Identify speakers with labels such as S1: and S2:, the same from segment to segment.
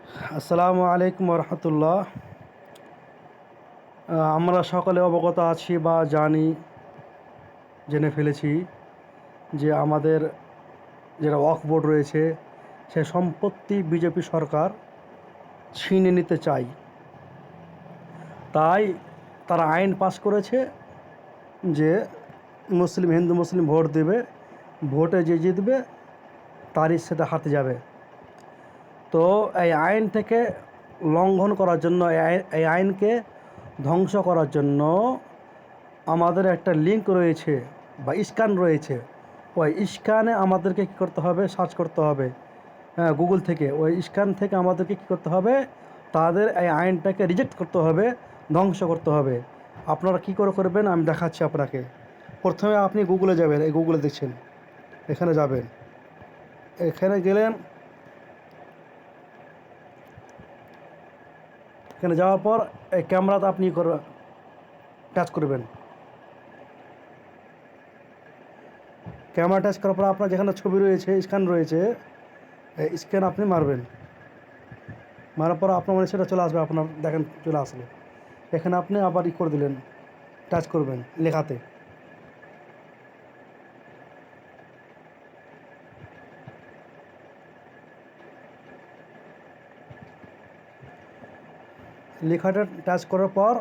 S1: আসসালামু আলাইকুম রহমতুল্লাহ। আমরা সকলে অবগত আছি বা জেনে ফেলেছি যে আমাদের যেটা ওয়াকফ বোর্ড রয়েছে সে সম্পত্তি বিজেপি সরকার ছিনিয়ে নিতে চায়। তাই তারা আইন পাস করেছে যে হিন্দু মুসলিম ভোট দেবে, ভোটে যে জিতবে তারই সেটা হাতে যাবে। তো এই আইন থেকে লঙ্ঘন করার জন্য, এই আইনকে ধ্বংস করার জন্য আমাদের একটা লিঙ্ক রয়েছে বা স্ক্যান রয়েছে। ওই স্ক্যানে আমাদেরকে কী করতে হবে, সার্চ করতে হবে, হ্যাঁ, গুগল থেকে। ওই স্ক্যান থেকে আমাদেরকে কী করতে হবে, তাদের এই আইনটাকে রিজেক্ট করতে হবে, ধ্বংস করতে হবে। আপনারা কী করে করবেন আমি দেখাচ্ছি আপনাকে। প্রথমে আপনি গুগলে যাবেন, এই গুগলে দেখছেন, এখানে যাবেন। এখানে গেলেন, এখানে যাওয়ার পর এই ক্যামেরাতে আপনি টাচ করবেন। ক্যামেরা টাচ করার পর আপনার যেখানে ছবি রয়েছে, স্ক্যান রয়েছে, এই স্ক্যান আপনি মারবেন। মারার পর আপনার মানে সেটা চলে আসবে, আপনার দেখেন চলে আসবে। এখানে আপনি আবার করে দিলেন, টাচ করবেন লেখাতে। লেখাটা টাচ করার পর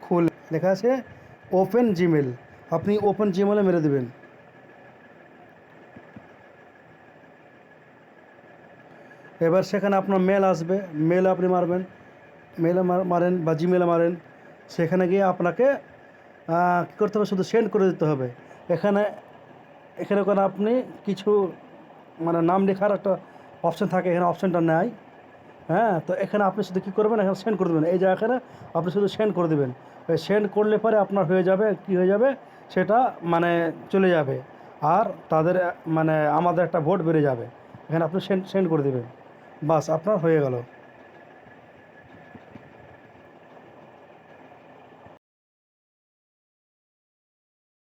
S1: খুল লেখা আছে ওপেন জিমেল। আপনি ওপেন জিমেলে মেরে দেবেন। এবার সেখানে আপনার মেল আসবে, মেল আপনি মারবেন। মেলে মারেন বা জিমেলে মারেন। সেখানে গিয়ে আপনাকে কী করতে হবে, শুধু সেন্ড করে দিতে হবে। এখানে এখানে করে আপনি কিছু নাম লেখার একটা অপশান থাকে, এখানে অপশানটা নেয়। হ্যাঁ, তো এখানে আপনি শুধু কী করবেন, এখানে সেন্ড করে দেবেন। এই জায়গাখানে আপনি শুধু সেন্ড করে দেবেন। সেন্ড করলে পরে আপনার হয়ে যাবে, কি হয়ে যাবে সেটা, চলে যাবে। আর তাদের আমাদের একটা ভোট বেড়ে যাবে। এখানে আপনি সেন্ড করে দেবেন, বাস আপনার হয়ে গেল।